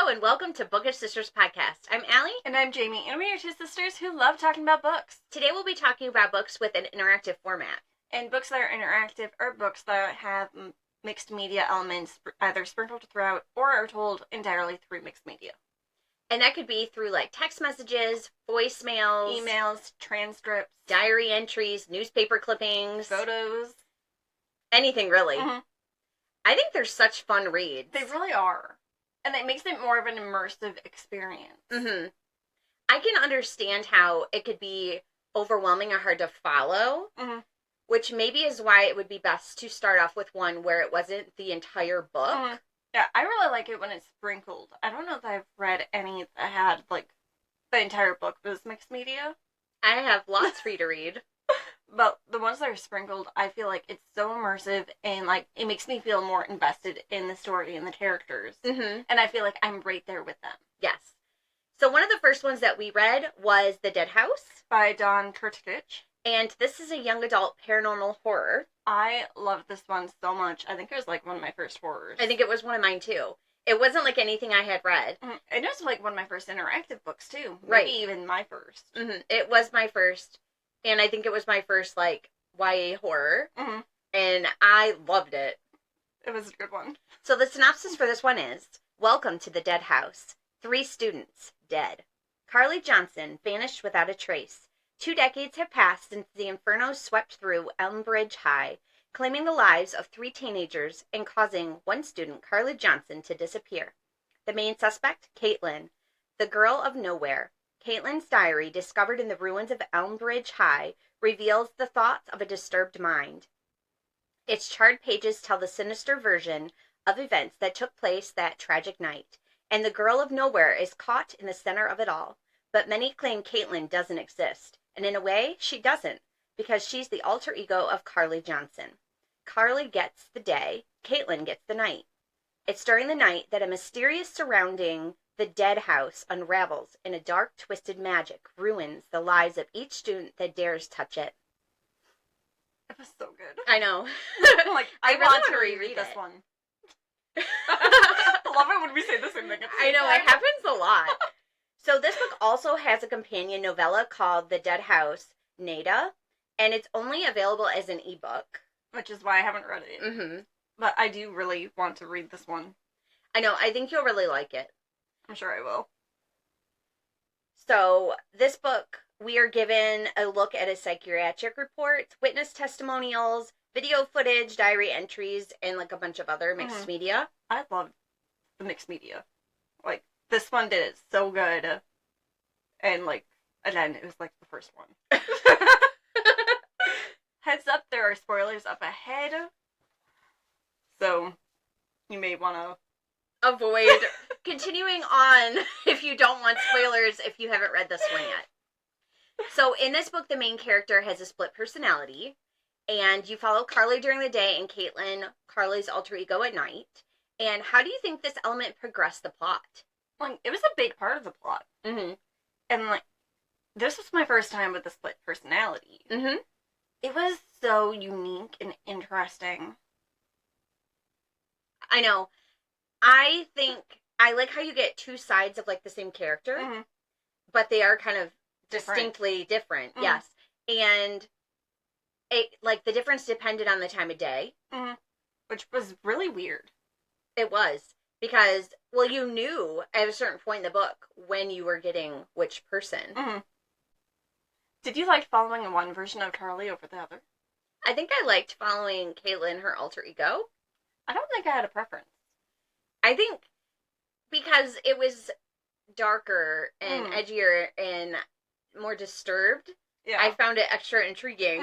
Hello and welcome to Bookish Sisters Podcast. I'm Aly. And I'm Jaime, and we are two sisters who love talking about books. Today we'll be talking about books with an interactive format. And books that are interactive are books that have mixed media elements either sprinkled throughout or are told entirely through mixed media. And that could be through like text messages, voicemails, Emails, transcripts, diary entries, newspaper clippings, photos. Anything really. Mm-hmm. I think they're such fun reads. They really are. And it makes it more of an immersive experience. Mm-hmm. I can understand how it could be overwhelming or hard to follow, which maybe is why it would be best to start off with one where it wasn't the entire book. Yeah, I really like it when it's sprinkled. I don't know that I've read any that had, like, the entire book was mixed media. I have lots for you to read. But the ones that are sprinkled, I feel like it's so immersive and, like, it makes me feel more invested in the story and the characters. Mm-hmm. And I feel like I'm right there with them. Yes. So one of the first ones that we read was The Dead House. By Kurtagich. And this is a young adult paranormal horror. I love this one so much. I think it was, like, one of my first horrors. I think it was one of mine, too. It wasn't, like, anything I had read. It was, like, one of my first interactive books, too. Right. Maybe even my first. Mm-hmm. It was my first. And I think it was my first, like, YA horror. Mm-hmm. And I loved it. It was a good one. So the synopsis for this one is, Welcome to the Dead House. 3 students, dead. Carly Johnson vanished without a trace. 2 decades have passed since the inferno swept through Elmbridge High, claiming the lives of 3 teenagers and causing one student, Carly Johnson, to disappear. The main suspect, Caitlin, the girl of nowhere. Caitlin's diary, discovered in the ruins of Elmbridge High, reveals the thoughts of a disturbed mind. Its charred pages tell the sinister version of events that took place that tragic night, and the girl of nowhere is caught in the center of it all. But many claim Caitlin doesn't exist, and in a way, she doesn't, because she's the alter ego of Carly Johnson. Carly gets the day, Caitlin gets the night. It's during the night that a mysterious surrounding the dead house unravels, and a dark, twisted magic ruins the lives of each student that dares touch it. It was so good. I know. Like, I really want to to reread reread this it. one. I love it when we say the same thing. I know, it happens a lot. So this book also has a companion novella called The Dead House, Nada, and it's only available as an ebook. Which is why I haven't read it. Mm-hmm. But I do really want to read this one. I know, I think you'll really like it. I'm sure I will. So, this book, we are given a look at his psychiatric reports, witness testimonials, video footage, diary entries, and like a bunch of other mixed media. I love the mixed media. Like, this one did it so good. And, like, again, it was like the first one. Heads up, there are spoilers up ahead. So, you may want to avoid continuing on if you don't want spoilers if you haven't read this one yet. So in this book, the main character has a split personality, and you follow Carly during the day and Caitlin, Carly's alter ego, at night. And how do you think this element progressed the plot? Like, it was a big part of the plot. Mm-hmm. And, like, this was my first time with the split personality. Mm-hmm. It was so unique and interesting. I know. I think I like how you get 2 sides of like the same character, but they are kind of distinctly different. Yes, and it like the difference depended on the time of day, which was really weird. It was because you knew at a certain point in the book when you were getting which person. Did you like following one version of Carly over the other? I think I liked following Caitlin, her alter ego. I don't think I had a preference. I think because it was darker and edgier and more disturbed, I found it extra intriguing.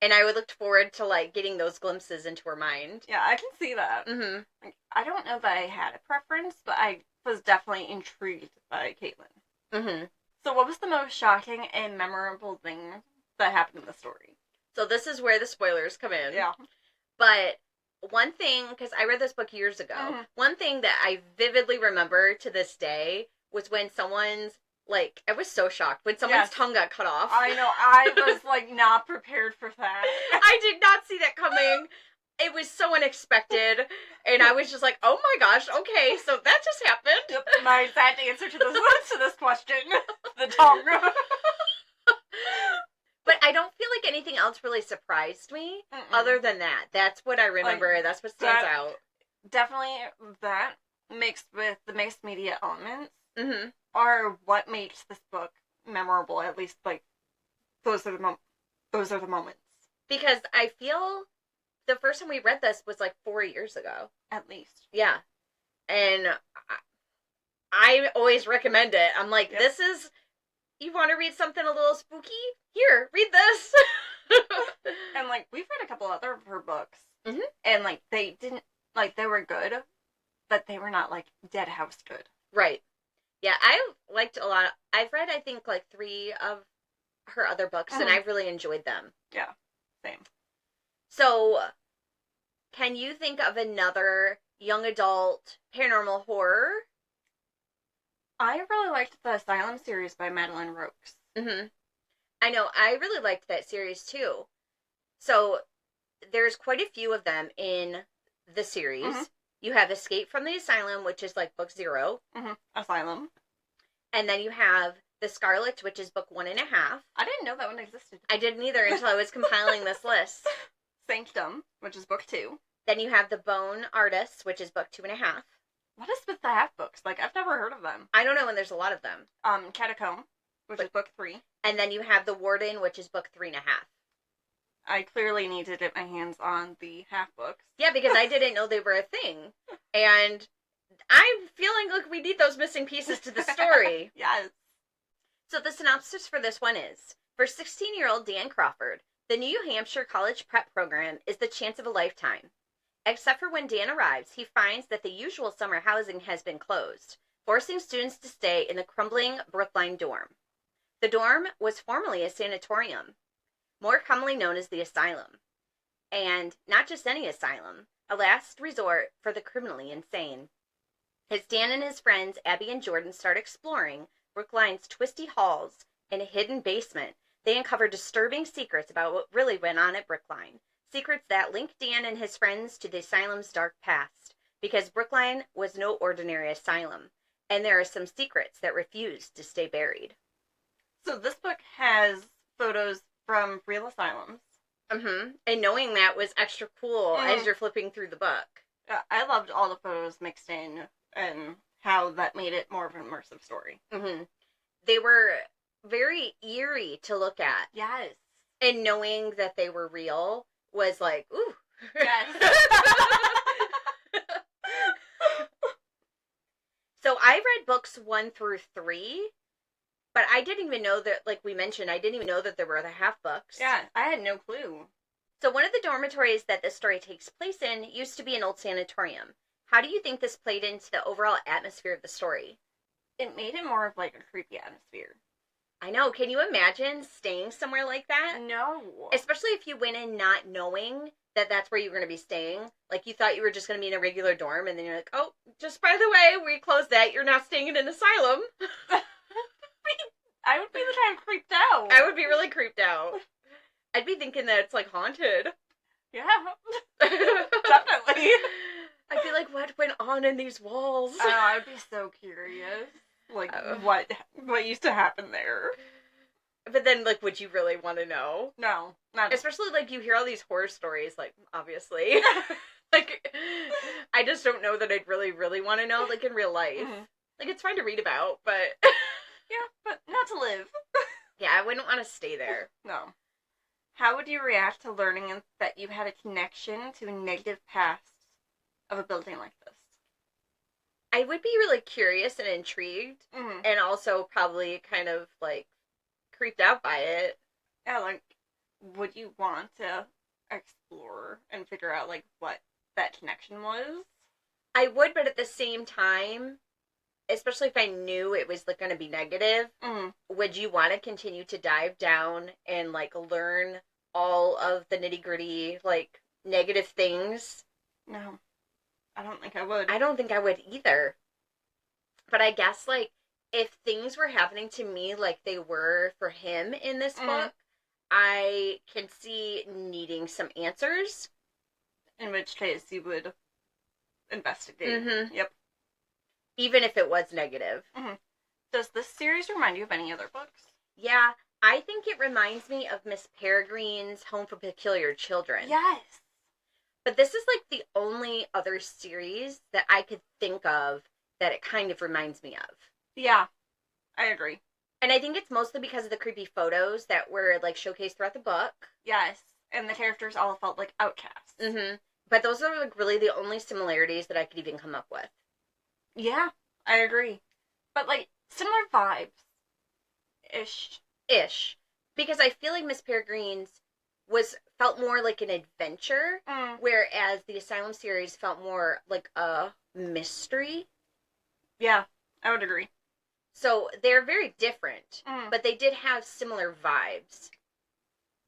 And I would look forward to, like, getting those glimpses into her mind. Yeah, I can see that. Like, I don't know that I had a preference, but I was definitely intrigued by Caitlin. So what was the most shocking and memorable thing that happened in the story? So this is where the spoilers come in. Yeah. But one thing, because I read this book years ago, one thing that I vividly remember to this day was when someone's, like, I was so shocked when someone's tongue got cut off. I know, I was, like, not prepared for that. I did not see that coming. It was so unexpected, and I was just like, oh my gosh, okay, so that just happened. Yep, my exact answer to this question. The tongue. But I don't feel like anything else really surprised me other than that. That's what I remember. Like, that's what stands out. Definitely that mixed with the mixed media elements are what makes this book memorable. At least, like, those are the moments. Because I feel the first time we read this was like 4 years ago. At least. Yeah. And I always recommend it. I'm like, this is, you want to read something a little spooky? Here, read this. And, like, we've read a couple other of her books. And, like, they didn't, like, they were good, but they were not, like, dead house good. Right. Yeah, I liked a lot. I've read, I think, like 3 of her other books, and I really enjoyed them. Yeah, same. So, can you think of another young adult paranormal horror? I really liked the Asylum series by Madeleine Roux. I know, I really liked that series too. So, there's quite a few of them in the series. You have Escape from the Asylum, which is like book 0. Asylum. And then you have The Scarlet, which is book 1.5. I didn't know that one existed. I didn't either until I was compiling this list. Sanctum, which is book 2. Then you have The Bone Artists, which is book 2.5. What is with the half books? Like, I've never heard of them. I don't know, and there's a lot of them. Catacomb, which is book 3. And then you have The Warden, which is book 3.5. I clearly need to get my hands on the half books. Yeah, because I didn't know they were a thing. And I'm feeling like we need those missing pieces to the story. Yes. So the synopsis for this one is, for 16-year-old Dan Crawford, the New Hampshire College Prep program is the chance of a lifetime. Except for when Dan arrives, he finds that the usual summer housing has been closed, forcing students to stay in the crumbling Brookline dorm. The dorm was formerly a sanatorium, more commonly known as the Asylum. And not just any asylum, a last resort for the criminally insane. As Dan and his friends Abby and Jordan start exploring Brookline's twisty halls and a hidden basement, they uncover disturbing secrets about what really went on at Brookline. Secrets that link Dan and his friends to the asylum's dark past, because Brookline was no ordinary asylum, and there are some secrets that refuse to stay buried. So this book has photos from real asylums. And knowing that was extra cool as you're flipping through the book. I loved all the photos mixed in and how that made it more of an immersive story. They were very eerie to look at. Yes. And knowing that they were real was like, ooh. Yes. So I read books 1 through 3, but I didn't even know that, like we mentioned, I didn't even know that there were the half books. Yeah, I had no clue. So one of the dormitories that this story takes place in used to be an old sanatorium. How do you think this played into the overall atmosphere of the story? It made it more of like a creepy atmosphere. I know. Can you imagine staying somewhere like that? No. Especially if you went in not knowing that that's where you were going to be staying. Like, you thought you were just going to be in a regular dorm, and then you're like, oh, just by the way, we closed that. You're now staying in an asylum. I would be the kind of creeped out. I would be really creeped out. I'd be thinking that it's, like, haunted. Yeah. Definitely. I'd be like, what went on in these walls? I know, I would be so curious. Like, what used to happen there? But then, like, would you really want to know? No. Not especially, like, you hear all these horror stories, like, obviously. Like, I just don't know that I'd really, really want to know, like, in real life. Like, it's fine to read about, but... Yeah, but not to live. Yeah, I wouldn't want to stay there. No. How would you react to learning that you had a connection to a negative past of a building like this? I would be really curious and intrigued, and also probably kind of, like, creeped out by it. Yeah, like, would you want to explore and figure out, like, what that connection was? I would, but at the same time, especially if I knew it was, like, going to be negative, would you want to continue to dive down and, like, learn all of the nitty-gritty, like, negative things? No. I don't think I would. I don't think I would either. But I guess, like, if things were happening to me like they were for him in this book, I can see needing some answers. In which case you would investigate. Mm-hmm. Yep. Even if it was negative. Mm-hmm. Does this series remind you of any other books? Yeah, I think it reminds me of Miss Peregrine's Home for Peculiar Children. Yes. But this is like the only other series that I could think of that it kind of reminds me of. Yeah, I agree. And I think it's mostly because of the creepy photos that were like showcased throughout the book. Yes, and the characters all felt like outcasts. Mm-hmm. But those are like really the only similarities that I could even come up with. Yeah, I agree. But like similar vibes. Ish. Because I feel like Miss Peregrine's felt more like an adventure, whereas the Asylum series felt more like a mystery. Yeah, I would agree. So they're very different, but they did have similar vibes.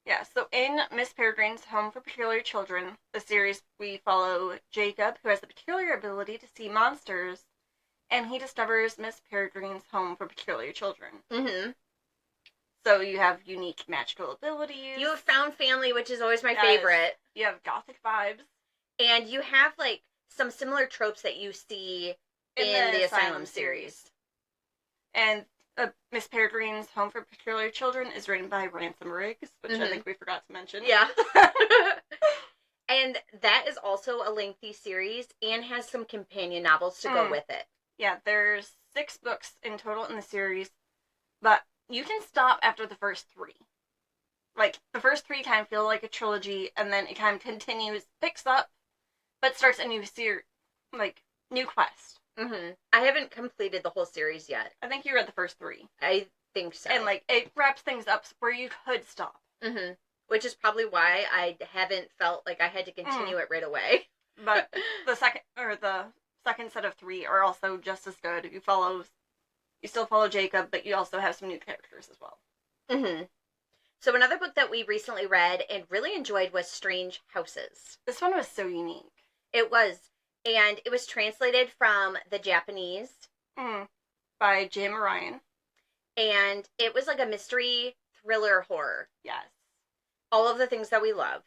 Yeah, so in Miss Peregrine's Home for Peculiar Children, the series, we follow Jacob, who has the peculiar ability to see monsters, and he discovers Miss Peregrine's Home for Peculiar Children. Mm-hmm. So you have unique magical abilities. You have found family, which is always my favorite. You have gothic vibes. And you have, like, some similar tropes that you see in the Asylum series. And Miss Peregrine's Home for Peculiar Children is written by Ransom Riggs, which I think we forgot to mention. Yeah. And that is also a lengthy series and has some companion novels to go with it. Yeah, there's 6 books in total in the series, but you can stop after the first 3. Like, the first 3 kind of feel like a trilogy, and then it kind of continues, picks up, but starts a new new quest. Mm-hmm. I haven't completed the whole series yet. I think you read the first 3. I think so. And, like, it wraps things up where you could stop. Mm-hmm. Which is probably why I haven't felt like I had to continue it right away. But the second set of 3 are also just as good. You still follow Jacob, but you also have some new characters as well. Mm-hmm. So another book that we recently read and really enjoyed was Strange Houses. This one was so unique. It was. And it was translated from the Japanese. By J. Marion. And it was like a mystery thriller horror. Yes. All of the things that we love.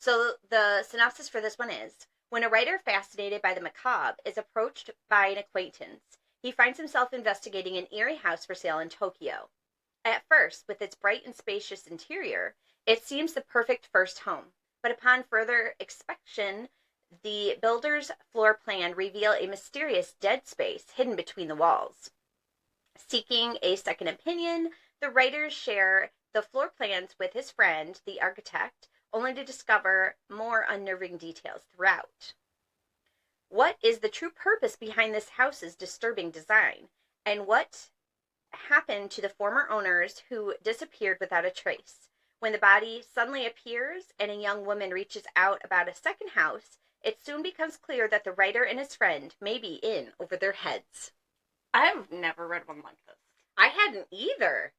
So the synopsis for this one is, when a writer fascinated by the macabre is approached by an acquaintance, he finds himself investigating an eerie house for sale in Tokyo. At first, with its bright and spacious interior, it seems the perfect first home. But upon further inspection, the builder's floor plan reveal a mysterious dead space hidden between the walls. Seeking a second opinion, the writers share the floor plans with his friend, the architect, only to discover more unnerving details throughout. What is the true purpose behind this house's disturbing design? And what happened to the former owners who disappeared without a trace? When the body suddenly appears and a young woman reaches out about a second house, it soon becomes clear that the writer and his friend may be in over their heads. I've never read one like this. I hadn't either.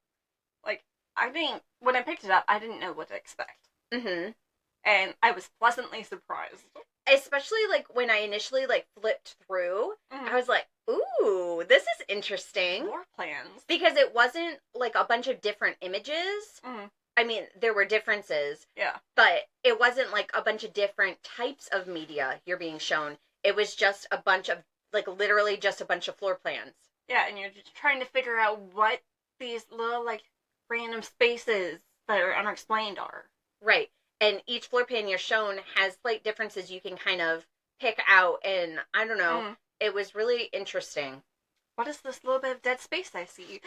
Like, when I picked it up, I didn't know what to expect. Mm-hmm. And I was pleasantly surprised. Especially, like, when I initially, like, flipped through, I was like, ooh, this is interesting. Floor plans. Because it wasn't, like, a bunch of different images. I mean, there were differences. Yeah. But it wasn't, like, a bunch of different types of media you're being shown. It was just a bunch of, like, literally just a bunch of floor plans. Yeah, and you're just trying to figure out what these little, like, random spaces that are unexplained are. Right. And each floor plan you're shown has slight differences you can kind of pick out. And I don't know. It was really interesting. What is this little bit of dead space I see?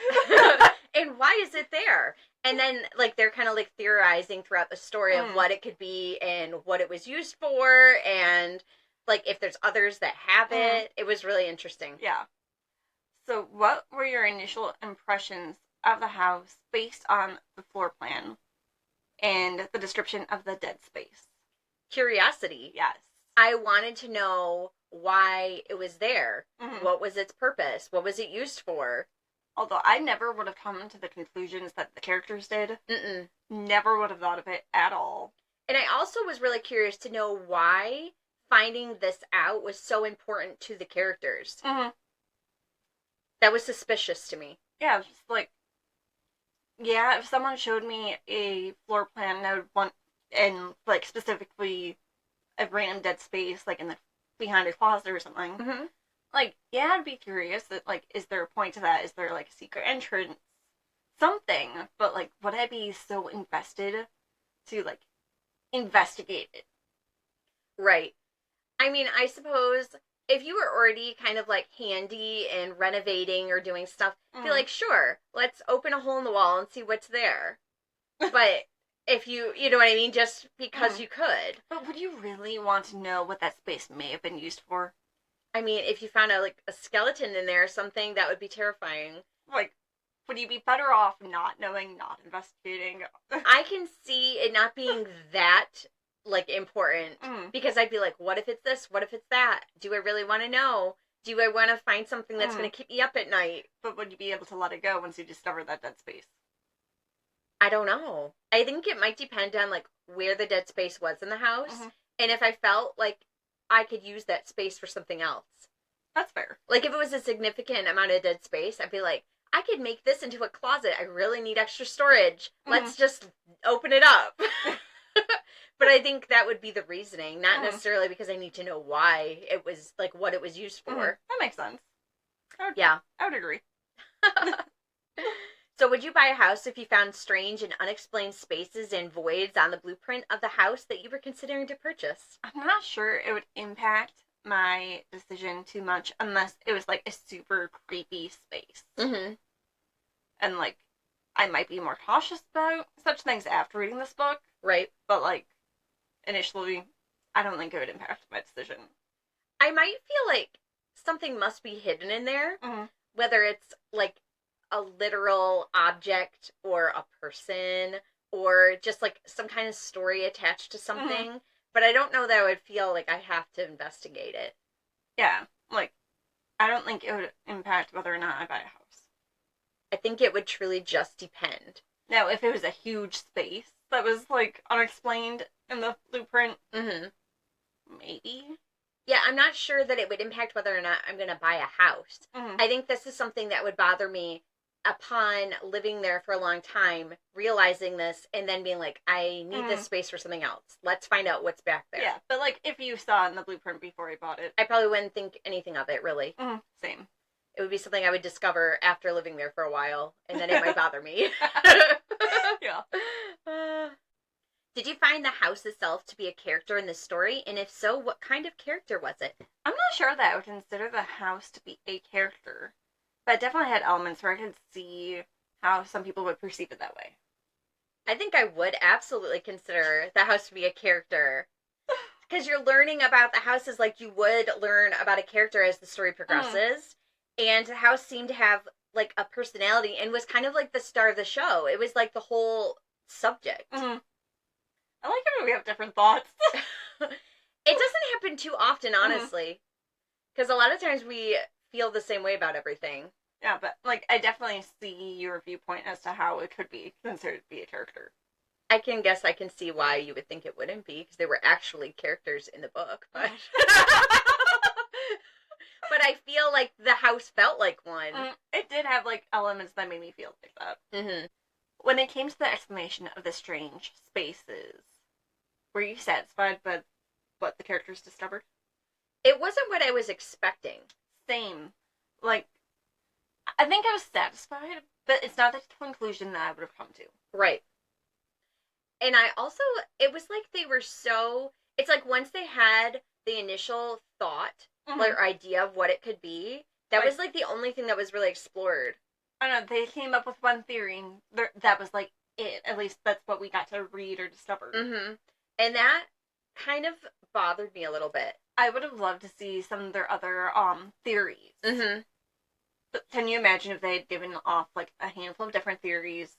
And why is it there? And then, like, they're kind of, like, theorizing throughout the story of what it could be and what it was used for. And, like, if there's others that have it. It was really interesting. Yeah. So what were your initial impressions of the house based on the floor plan and the description of the dead space? Curiosity. Yes. I wanted to know why it was there. What was its purpose? What was it used for? Although I never would have come to the conclusions that the characters did. Never would have thought of it at all. And I also was really curious to know why finding this out was so important to the characters. That was suspicious to me. Yeah, just like, yeah, if someone showed me a floor plan, I would want, and like specifically a random dead space, like, behind a closet or something. Mm-hmm. Like, yeah, I'd be curious that, like, is there a point to that? Is there, like, a secret entrance? Something. But, like, would I be so invested to, like, investigate it? Right. I mean, I suppose if you were already kind of like handy and renovating or doing stuff, be like, sure, let's open a hole in the wall and see what's there. But if you know what I mean, just because you could. But would you really want to know what that space may have been used for? I mean, if you found a skeleton in there or something, that would be terrifying. Like, would you be better off not knowing, not investigating? I can see it not being that like important because I'd be like, what if it's this? What if it's that? Do I really want to know? Do I want to find something that's going to keep me up at night? But would you be able to let it go once you discover that dead space? I don't know. I think it might depend on like where the dead space was in the house and if I felt like I could use that space for something else. That's fair. Like if it was a significant amount of dead space, I'd be like, I could make this into a closet. I really need extra storage. Let's just open it up. But I think that would be the reasoning, not necessarily because I need to know why it was, like, what it was used for. That makes sense. Yeah. I would agree. So would you buy a house if you found strange and unexplained spaces and voids on the blueprint of the house that you were considering to purchase? I'm not sure it would impact my decision too much unless it was, like, a super creepy space. And, like, I might be more cautious about such things after reading this book. Right. But, like, initially, I don't think it would impact my decision. I might feel like something must be hidden in there, whether it's, like, a literal object or a person or just, like, some kind of story attached to something. But I don't know that I would feel like I have to investigate it. Yeah. Like, I don't think it would impact whether or not I buy a house. I think it would truly just depend. Now, if it was a huge space that was, like, unexplained in the blueprint, maybe. Yeah, I'm not sure that it would impact whether or not I'm going to buy a house. I think this is something that would bother me upon living there for a long time, realizing this, and then being like, I need this space for something else. Let's find out what's back there. Yeah, but, like, if you saw it in the blueprint before I bought it, I probably wouldn't think anything of it, really. Same. It would be something I would discover after living there for a while, and then it might bother me. Yeah. Did you find the house itself to be a character in the story? And if so, what kind of character was it? I'm not sure that I would consider the house to be a character. But it definitely had elements where I could see how some people would perceive it that way. I think I would absolutely consider the house to be a character. Because you're learning about the houses like you would learn about a character as the story progresses. And the house seemed to have, like, a personality and was kind of like the star of the show. It was like the whole subject. I like it when we have different thoughts. It doesn't happen too often, honestly. Because a lot of times we feel the same way about everything. Yeah, but, like, I definitely see your viewpoint as to how it could be considered to be a character. I can see why you would think it wouldn't be, because they were actually characters in the book. But but I feel like the house felt like one. It did have, like, elements that made me feel like that. When it came to the explanation of the strange spaces, were you satisfied with what the characters discovered? It wasn't what I was expecting. Same. Like, I think I was satisfied, but it's not the conclusion that I would have come to. Right. And I also, it was like they were so, it's like once they had the initial thought or idea of what it could be, that was like the only thing that was really explored. I don't know, they came up with one theory, and that was like it. At least that's what we got to read or discover. And that kind of bothered me a little bit. I would have loved to see some of their other theories. But can you imagine if they had given off, like, a handful of different theories,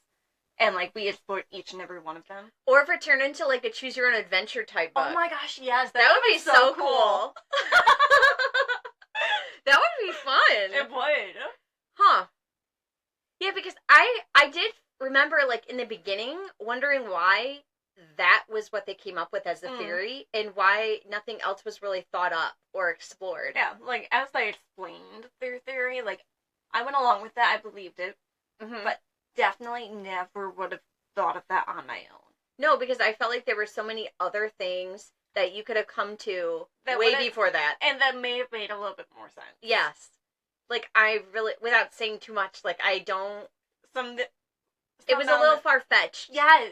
and, like, we explored each and every one of them? Or if it turned into, like, a choose-your-own-adventure type book. Oh my gosh, yes. That would be so cool. That would be fun. It would. Huh. Yeah, because I did remember, like, in the beginning, wondering why that was what they came up with as a theory, and why nothing else was really thought up or explored. Yeah, like, as they explained their theory, like, I went along with that, I believed it, but definitely never would have thought of that on my own. No, because I felt like there were so many other things that you could have come to that way before that. And that may have made a little bit more sense. Yes. Like, I really, without saying too much, like, I don't... It was a little far-fetched. Yes.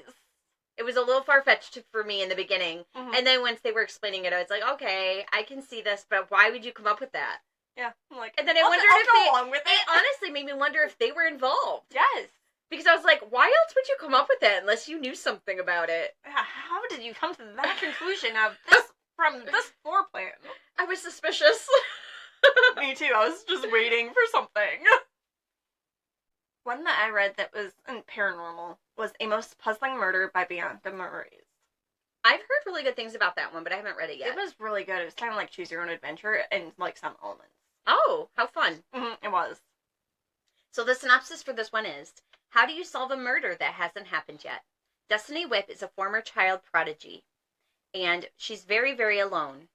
It was a little far-fetched for me in the beginning. Mm-hmm. And then once they were explaining it, I was like, okay, I can see this, but why would you come up with that? Yeah. I'm like, and then I wondered if go along with it. It honestly made me wonder if they were involved. Yes. Because I was like, why else would you come up with that unless you knew something about it? How did you come to that conclusion of this from this floor plan? I was suspicious. Me too. I was just waiting for something. One that I read that was paranormal was A Most Puzzling Murder by Bianca Marais. I've heard really good things about that one, but I haven't read it yet. It was really good. It was kind of like Choose Your Own Adventure and like some elements. Oh, how fun. Mm-hmm, it was. So the synopsis for this one is, how do you solve a murder that hasn't happened yet? Destiny Whip is a former child prodigy, and she's very, very alone.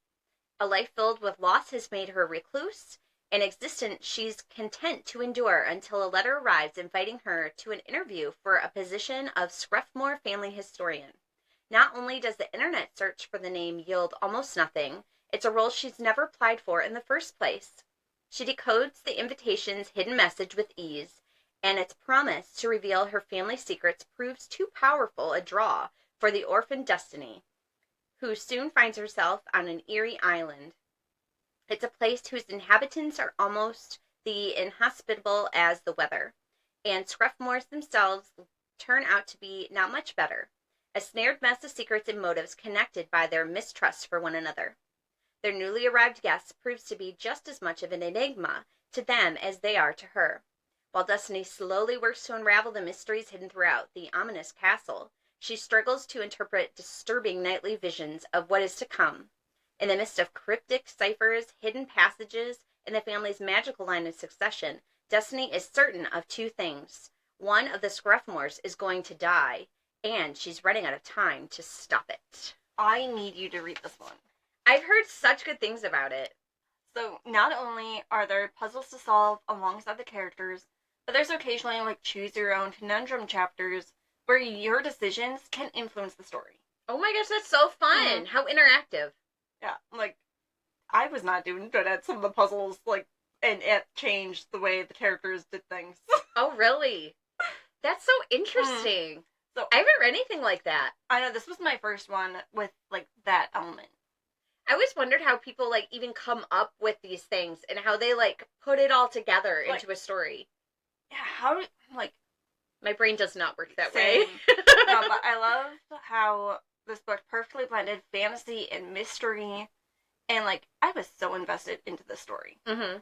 A life filled with loss has made her recluse. An existence she's content to endure until a letter arrives inviting her to an interview for a position of Scruffmore family historian. Not only does the internet search for the name yield almost nothing, it's a role she's never applied for in the first place. She decodes the invitation's hidden message with ease, and its promise to reveal her family secrets proves too powerful a draw for the orphan Destiny, who soon finds herself on an eerie island. It's a place whose inhabitants are almost the inhospitable as the weather, and Scruffmores themselves turn out to be not much better, a snared mess of secrets and motives connected by their mistrust for one another. Their newly arrived guest proves to be just as much of an enigma to them as they are to her. While Destiny slowly works to unravel the mysteries hidden throughout the ominous castle, she struggles to interpret disturbing nightly visions of what is to come. In the midst of cryptic ciphers, hidden passages, and the family's magical line of succession, Destiny is certain of two things. One of the Scruffmores is going to die, and she's running out of time to stop it. I need you to read this one. I've heard such good things about it. So, not only are there puzzles to solve alongside the characters, but there's occasionally, like, choose-your-own conundrum chapters where your decisions can influence the story. Oh my gosh, that's so fun! Mm-hmm. How interactive. Yeah, like, I was not doing good at some of the puzzles, like, and it changed the way the characters did things. Oh, really? That's so interesting. So I haven't read anything like that. I know, this was my first one with, like, that element. I always wondered how people, like, even come up with these things and how they, like, put it all together into a story. Yeah, how, like... My brain does not work that way. No, but I love how this book perfectly blended fantasy and mystery, and, like, I was so invested into the story. Mm-hmm.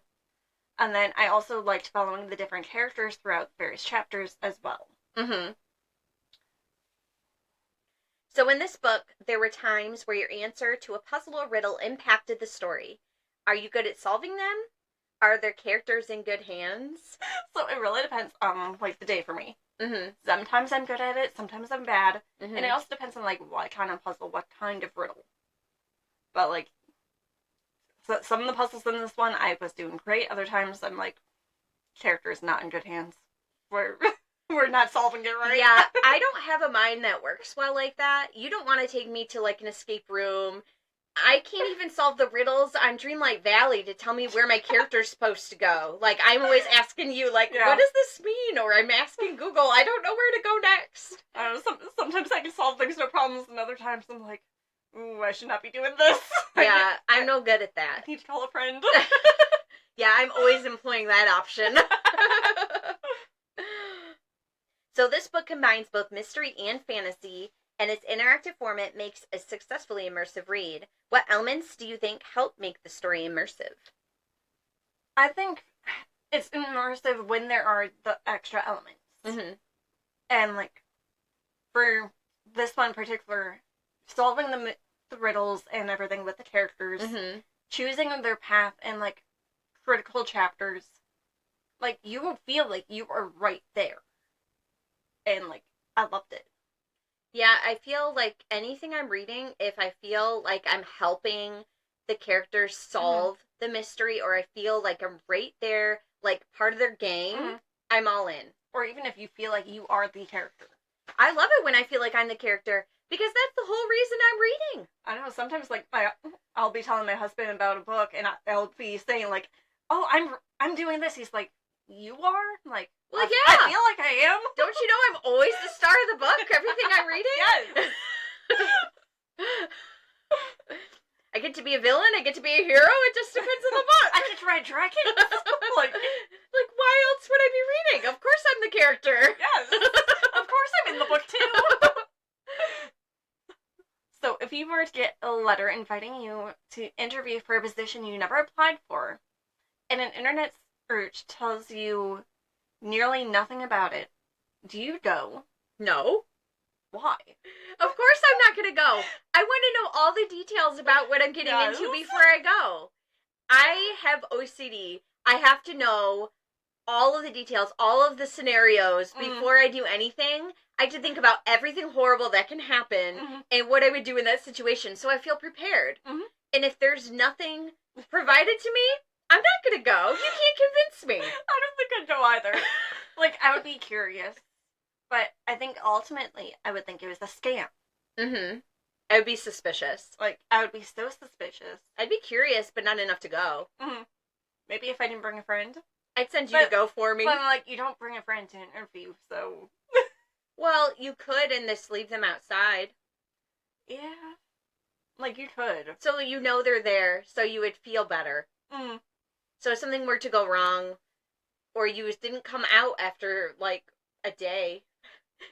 And then I also liked following the different characters throughout various chapters as well. Mm-hmm. So in this book, there were times where your answer to a puzzle or riddle impacted the story. Are you good at solving them? Are their characters in good hands? So it really depends on, like, the day for me. Mm-hmm. Sometimes I'm good at it, sometimes I'm bad. Mm-hmm. And it also depends on, like, what kind of puzzle, what kind of riddle. But, like, so some of the puzzles in this one, I was doing great. Other times, I'm like, character's not in good hands. We're not solving it right. Yeah, I don't have a mind that works well like that. You don't want to take me to, like, an escape room. I can't even solve the riddles on Dreamlight Valley to tell me where my character's supposed to go. Like, I'm always asking you, like, what does this mean? Or I'm asking Google, I don't know where to go next. I don't know, sometimes I can solve things, no problems, and other times I'm like, ooh, I should not be doing this. Yeah, I'm no good at that. I need to call a friend. Yeah, I'm always employing that option. So this book combines both mystery and fantasy, and its interactive format makes a successfully immersive read. What elements do you think help make the story immersive? I think it's immersive when there are the extra elements. Mm-hmm. And, like, for this one in particular, solving the riddles and everything with the characters, mm-hmm. choosing their path and, like, critical chapters, like, you will feel like you are right there. And, like, I loved it. Yeah, I feel like anything I'm reading, if I feel like I'm helping the characters solve the mystery, or I feel like I'm right there, like, part of their game, I'm all in. Or even if you feel like you are the character. I love it when I feel like I'm the character, Because that's the whole reason I'm reading. I know, sometimes, like, I'll be telling my husband about a book, and I'll be saying, like, oh, I'm doing this. He's like, you are? Like, well, I feel like I am. Don't you know I'm always the star of the book? Everything I'm reading? Yes. I get to be a villain. I get to be a hero. It just depends on the book. I get to ride dragons. like, why else would I be reading? Of course I'm the character. Yes. Of course I'm in the book, too. So, if you were to get a letter inviting you to interview for a position you never applied for, and an internet search tells you nearly nothing about it, do you go? No. Why? Of course I'm not going to go. I want to know all the details about what I'm getting into before I go. I have OCD. I have to know all of the details, all of the scenarios before I do anything. I have to think about everything horrible that can happen and what I would do in that situation, so I feel prepared. And if there's nothing provided to me, I'm not going to go. You can't convince me. I don't think I'd go either. Like, I would be curious, but I think ultimately I would think it was a scam. I would be suspicious. Like, I would be so suspicious. I'd be curious, but not enough to go. Maybe if I didn't bring a friend. I'd send you to go for me. But I'm like, you don't bring a friend to an interview, so... Well, you could and just leave them outside. Yeah. Like, you could. So you know they're there, so you would feel better. So if something were to go wrong, or you didn't come out after, like, a day,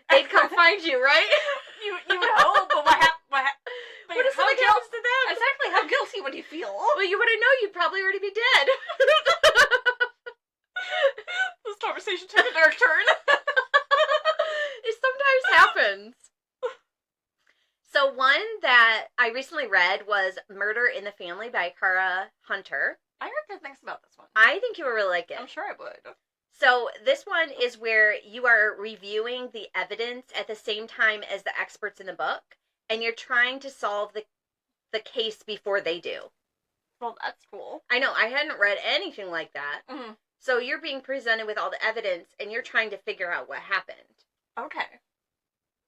they'd come find you, right? You would hope, but what if something happens to them? Exactly, how guilty would you feel? Well, you wouldn't know. You'd probably already be dead. This conversation took a dark turn. It sometimes happens. So one that I recently read was Murder in the Family by Cara Hunter. I heard good things about this one. I think you would really like it. I'm sure I would. So this one is where you are reviewing the evidence at the same time as the experts in the book, and you're trying to solve the case before they do. Well, that's cool. I know, I hadn't read anything like that. So you're being presented with all the evidence, and you're trying to figure out what happened. Okay.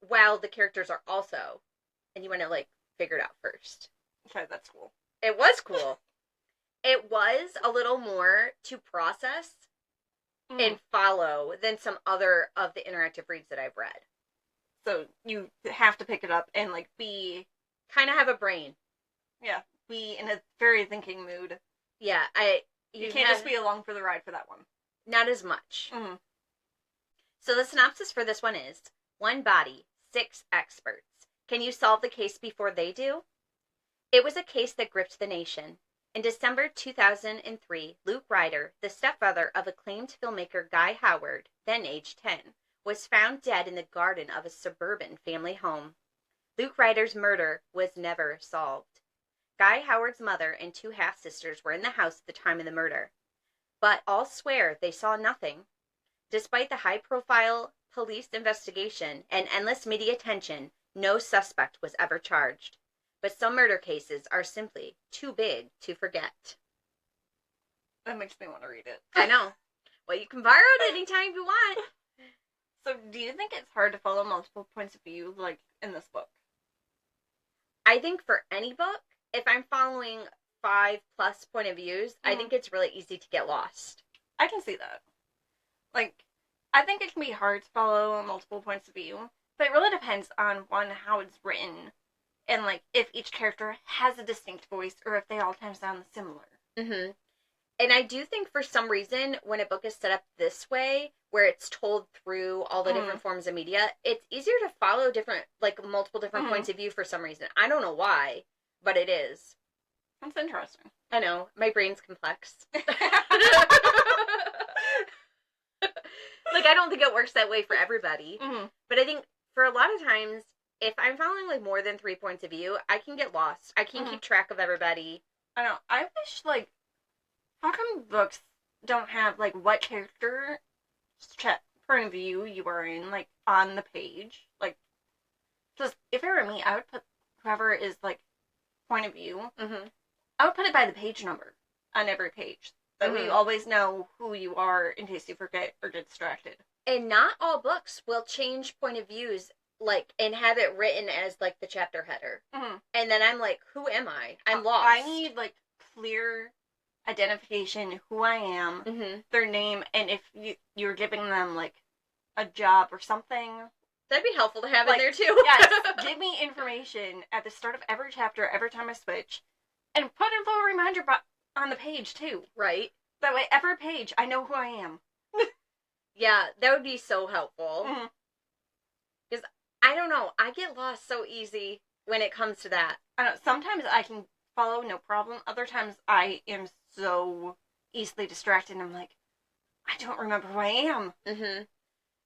While the characters are also, and you want to, like, figure it out first. Okay, that's cool. It was cool. It was a little more to process and follow than some other of the interactive reads that I've read. So you have to pick it up and, like, be... Kind of have a brain. Yeah, be in a very thinking mood. Yeah, You can't just be along for the ride for that one. Not as much. So the synopsis for this one is, 1 body, 6 experts. Can you solve the case before they do? It was a case that gripped the nation. In December 2003, Luke Ryder, the stepbrother of acclaimed filmmaker Guy Howard, then aged 10, was found dead in the garden of a suburban family home. Luke Ryder's murder was never solved. Guy Howard's mother and 2 half-sisters were in the house at the time of the murder, but all swear they saw nothing. Despite the high-profile police investigation and endless media attention, no suspect was ever charged. But some murder cases are simply too big to forget. That makes me want to read it. I know. Well, you can borrow it anytime you want. So, do you think it's hard to follow multiple points of view, like, in this book? I think for any book, if I'm following 5+ point of views, I think it's really easy to get lost. I can see that. Like, I think it can be hard to follow multiple points of view, but it really depends on, one, how it's written, and, like, if each character has a distinct voice, or if they all kind of sound similar. And I do think for some reason, when a book is set up this way, where it's told through all the different forms of media, it's easier to follow multiple different points of view for some reason. I don't know why, but it is. That's interesting. I know. My brain's complex. Like, I don't think it works that way for everybody. But I think for a lot of times, if I'm following, like, more than 3 points of view, I can get lost. I can't keep track of everybody. I know. I wish, like, how come books don't have, like, what character point of view you are in, like, on the page? Like, just, if it were me, I would put whoever is, like, point of view, I would put it by the page number on every page. So you always know who you are in case you forget or get distracted. And not all books will change point of views like, and have it written as, like, the chapter header. Mm-hmm. And then I'm like, who am I? I'm lost. I need, like, clear identification, who I am, their name, and if you're giving them, like, a job or something. That'd be helpful to have like, in there, too. Yes, give me information at the start of every chapter, every time I switch, and put a little reminder on the page, too. Right. That way, every page, I know who I am. Yeah, that would be so helpful. Because, I don't know, I get lost so easy when it comes to that. I know, sometimes I can follow, no problem. Other times, I am so easily distracted, and I'm like, I don't remember who I am.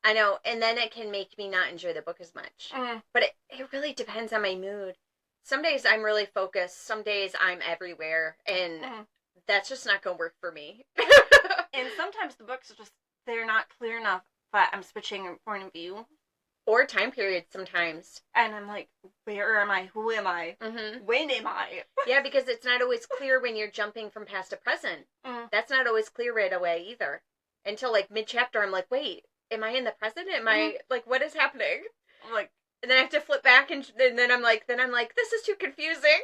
I know, and then it can make me not enjoy the book as much. But it really depends on my mood. Some days I'm really focused, some days I'm everywhere, and that's just not going to work for me. And sometimes the books are just, they're not clear enough that I'm switching point of view. Or time periods sometimes. And I'm like, where am I? Who am I? When am I? Yeah, because it's not always clear when you're jumping from past to present. That's not always clear right away either. Until, like, mid-chapter, I'm like, wait, am I in the present? Am I, like, what is happening? Like, and then I have to flip back, and then I'm like, this is too confusing.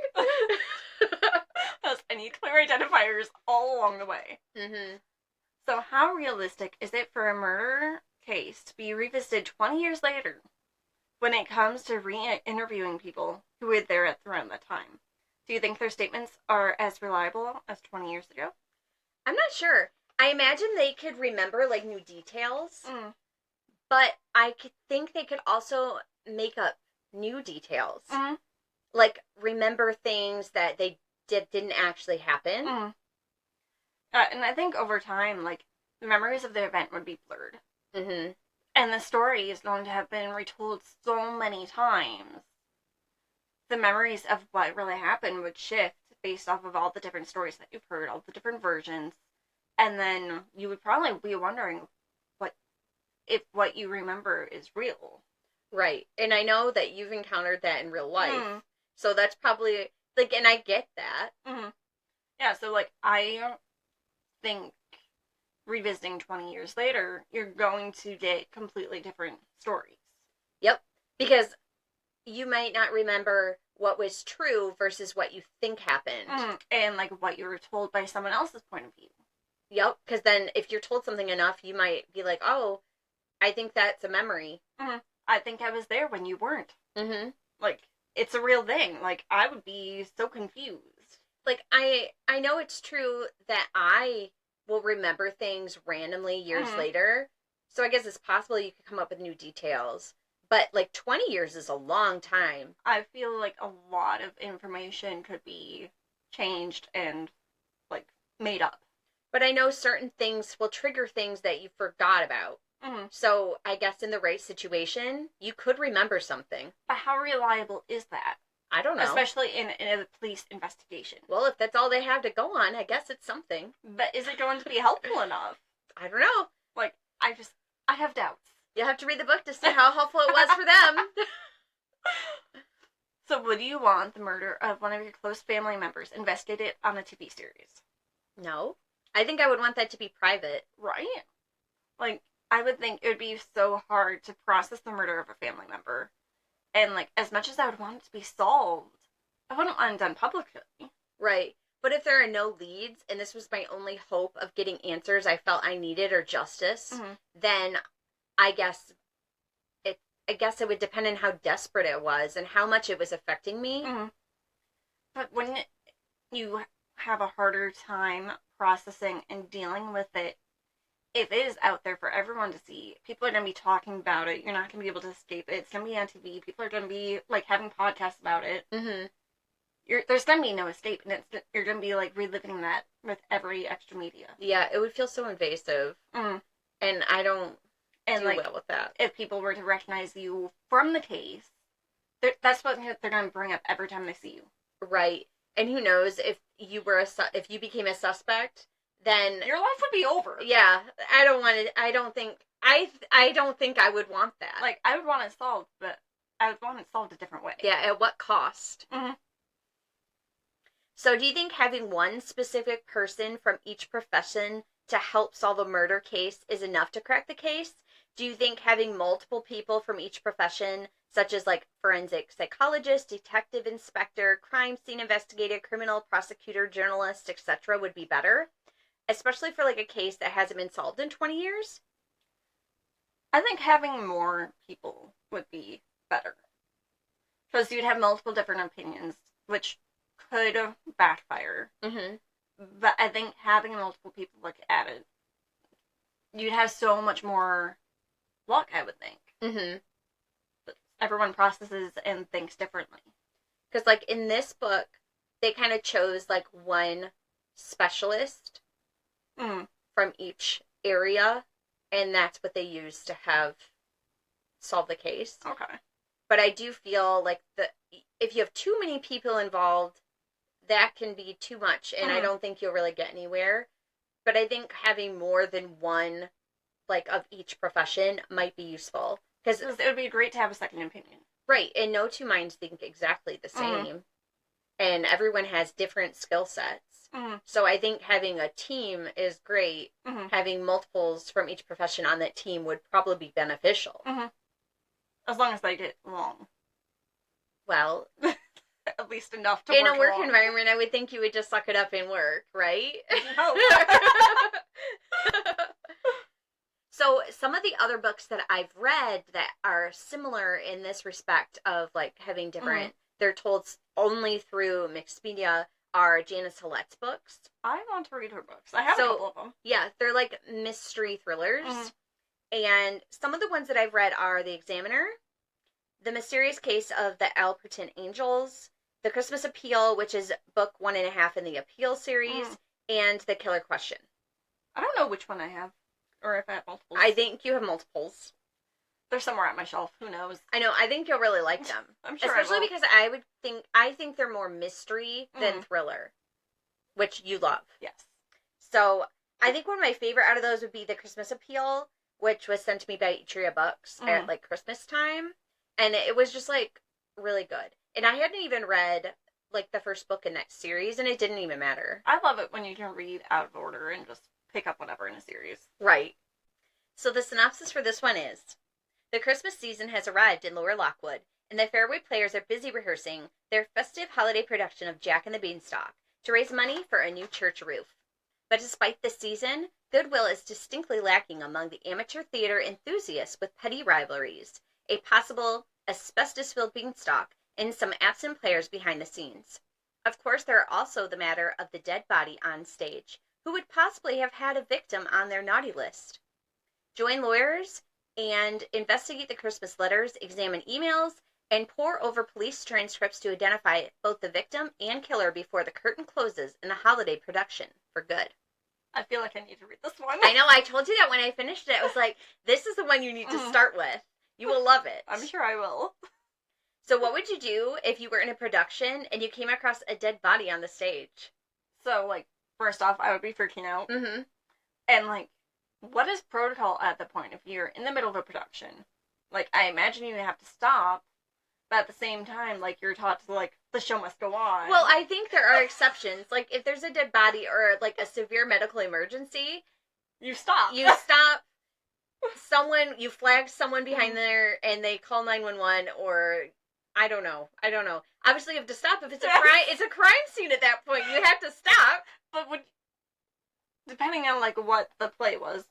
I need clear identifiers all along the way. So how realistic is it for a murder case to be revisited 20 years later when it comes to re-interviewing people who were there around that time? Do you think their statements are as reliable as 20 years ago? I'm not sure. I imagine they could remember, like, new details, but I think they could also make up new details. Like, remember things that they didn't actually happen. And I think over time, like, the memories of the event would be blurred. And the story is going to have been retold so many times. The memories of what really happened would shift based off of all the different stories that you've heard, all the different versions. And then you would probably be wondering if what you remember is real. Right. And I know that you've encountered that in real life. So that's probably, like, and I get that. Yeah, so, like, I think revisiting 20 years later, you're going to get completely different stories. Yep. Because you might not remember what was true versus what you think happened. And, like, what you were told by someone else's point of view. Yep. Because then if you're told something enough, you might be like, oh, I think that's a memory. I think I was there when you weren't. Like, it's a real thing. Like, I would be so confused. Like, I know it's true that I will remember things randomly years later. So I guess it's possible you could come up with new details. But, like, 20 years is a long time. I feel like a lot of information could be changed and, like, made up. But I know certain things will trigger things that you forgot about. So I guess in the right situation, you could remember something. But how reliable is that? I don't know. Especially in a police investigation. Well, if that's all they have to go on, I guess it's something. But is it going to be helpful enough? I don't know. Like, I have doubts. You'll have to read the book to see how helpful it was for them. So would you want the murder of one of your close family members investigated on a TV series? No. I think I would want that to be private. Right? Like, I would think it would be so hard to process the murder of a family member. And, like, as much as I would want it to be solved, I wouldn't want it done publicly. Right. But if there are no leads, and this was my only hope of getting answers I felt I needed or justice, then I guess it would depend on how desperate it was and how much it was affecting me. But wouldn't you have a harder time processing and dealing with it if it is out there for everyone to see? People are going to be talking about it. You're not going to be able to escape it. It's going to be on TV. People are going to be, like, having podcasts about it. There's going to be no escape, and you're going to be, like, reliving that with every extra media. Yeah, it would feel so invasive. And I don't do like, well with that. If people were to recognize you from the case, that's what they're going to bring up every time they see you. Right. And who knows, if you became a suspect, then your life would be over. Yeah, I don't think I would want that. Like, I would want it solved, but I would want it solved a different way. Yeah, at what cost? So do you think having one specific person from each profession to help solve a murder case is enough to crack the case? Do you think having multiple people from each profession, such as like forensic psychologist, detective inspector, crime scene investigator, criminal prosecutor, journalist, etc., would be better? Especially for like a case that hasn't been solved in 20 years? I think having more people would be better. Because you'd have multiple different opinions, which could backfire. Mm-hmm. But I think having multiple people look at it, you'd have so much more luck, I would think. Mm-hmm. But everyone processes and thinks differently. Because, like, in this book, they kind of chose, like, one specialist from each area, and that's what they used to have solve the case. Okay. But I do feel like if you have too many people involved, that can be too much, and I don't think you'll really get anywhere. But I think having more than one, like, of each profession might be useful. Because it would be great to have a second opinion. Right, and no two minds think exactly the same. And everyone has different skill sets. So I think having a team is great. Having multiples from each profession on that team would probably be beneficial. As long as they get along. Well, at least enough to in work a work along. environment, I would think you would just suck it up and work, right? No. So some of the other books that I've read that are similar in this respect of like having different, they're told only through Mixpedia, are Janice Hallet's books. I want to read her books. I have a couple of them. Yeah, they're like mystery thrillers. And some of the ones that I've read are The Examiner, The Mysterious Case of the Alperton Angels, The Christmas Appeal, which is book 1.5 in the Appeal series, and The Killer Question. I don't know which one I have. Or if I have multiples. I think you have multiples. They're somewhere at my shelf. Who knows? I know. I think you'll really like them. I'm sure Especially I will. because I think they're more mystery than thriller, which you love. Yes. So I think one of my favorite out of those would be The Christmas Appeal, which was sent to me by Eatria Books at like Christmas time. And it was just like really good. And I hadn't even read like the first book in that series, and it didn't even matter. I love it when you can read out of order and just pick up whatever in a series. Right. So the synopsis for this one is, the Christmas season has arrived in Lower Lockwood, and the Fairway Players are busy rehearsing their festive holiday production of Jack and the Beanstalk to raise money for a new church roof. But despite this season, goodwill is distinctly lacking among the amateur theater enthusiasts with petty rivalries, a possible asbestos-filled beanstalk, and some absent players behind the scenes. Of course, there are also the matter of the dead body on stage, who would possibly have had a victim on their naughty list. Join lawyers and investigate the Christmas letters, examine emails, and pore over police transcripts to identify both the victim and killer before the curtain closes in the holiday production for good. I feel like I need to read this one. I know, I told you that when I finished it. I was like, this is the one you need to start with. You will love it. I'm sure I will. So what would you do if you were in a production and you came across a dead body on the stage? So, like, first off, I would be freaking out. And, like, what is protocol at the point if you're in the middle of a production? Like, I imagine you have to stop, but at the same time, like, you're taught to, like, the show must go on. Well, I think there are exceptions. Like, if there's a dead body or, like, a severe medical emergency, you stop. You stop. You flag someone behind there, and they call 911, or I don't know. Obviously, you have to stop if it's a crime. It's a crime scene at that point. You have to stop. But depending on like what the play was,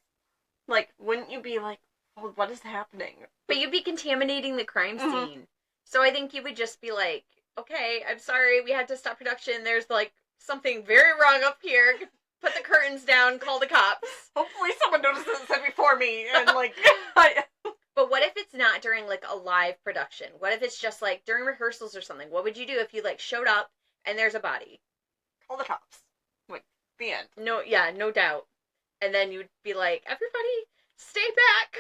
like, wouldn't you be like, well, what is happening? But you'd be contaminating the crime scene. So I think you would just be like, okay, I'm sorry, we had to stop production. There's like something very wrong up here. Put the curtains down, call the cops. Hopefully someone notices it before me, and like, But what if it's not during like a live production? What if it's just like during rehearsals or something? What would you do if you like showed up and there's a body? Call the cops. Like, the end. No doubt. And then you'd be like, everybody, stay back.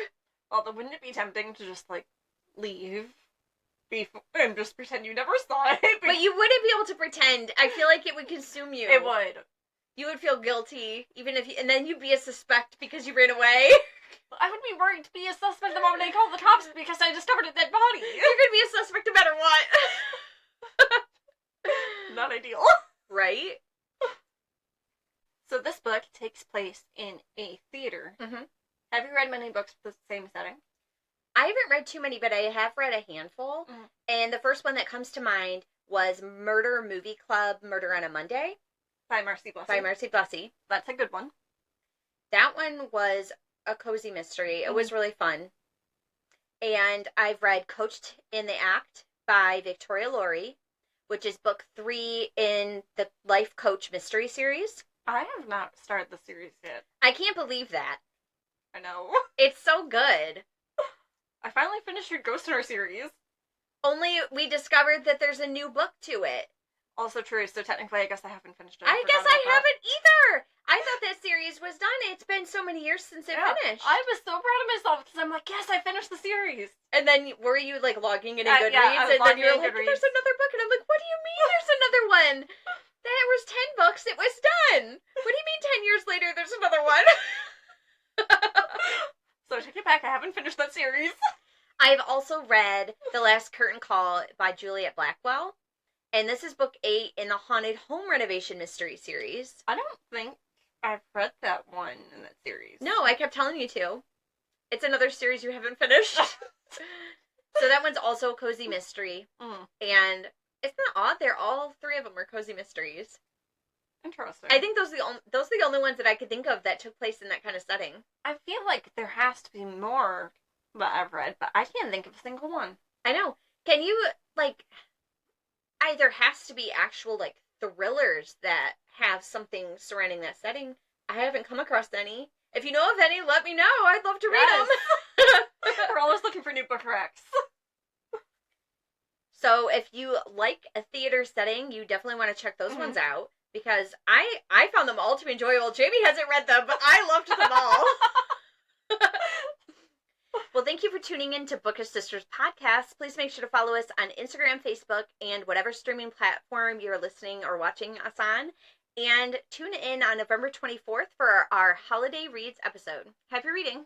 Although, wouldn't it be tempting to just like leave and just pretend you never saw it? But you wouldn't be able to pretend. I feel like it would consume you. It would. You would feel guilty, even if and then you'd be a suspect because you ran away. I would be worried to be a suspect the moment I called the cops because I discovered a dead body. You're gonna be a suspect no matter what. Not ideal. Right? So this book takes place in a theater Have you read many books with the same setting? I haven't read too many, but I have read a handful. Mm. And the first one that comes to mind was Murder Movie Club, Murder on a Monday. By Marcy Blessy. By Marcy Blessy. That's a good one. That one was a cozy mystery. It was really fun. And I've read Coached in the Act by Victoria Laurie, which is book 3 in the Life Coach mystery series. I have not started the series yet. I can't believe that. I know. It's so good. I finally finished your Ghost Hunter series. Only we discovered that there's a new book to it. Also true, so technically I guess I haven't finished it. I guess I haven't either. I thought that series was done. It's been so many years since it finished. I was so proud of myself because I'm like, yes, I finished the series. And then were you like logging in Goodreads? Yeah, and then you were like, there's another book. And I'm like, what do you mean there's another one? There was 10 books. It was done. What do you mean 10 years later there's another one? So I take it back. I haven't finished that series. I've also read The Last Curtain Call by Juliet Blackwell. And this is book 8 in the Haunted Home Renovation Mystery series. I don't think I've read that one in that series. No, I kept telling you to. It's another series you haven't finished. So that one's also a cozy mystery. And it's not odd. All 3 of them are cozy mysteries. Interesting. I think those are the only ones that I could think of that took place in that kind of setting. I feel like there has to be more that I've read, but I can't think of a single one. I know. Can you, like, either has to be actual, like, thrillers that have something surrounding that setting. I haven't come across any. If you know of any, let me know. I'd love to read them. We're always looking for new book recs. So if you like a theater setting, you definitely want to check those ones out. Because I found them all to be enjoyable. Jamie hasn't read them, but I loved them all. Well, thank you for tuning in to Bookish Sisters podcast. Please make sure to follow us on Instagram, Facebook, and whatever streaming platform you're listening or watching us on. And tune in on November 24th for our Holiday Reads episode. Happy reading.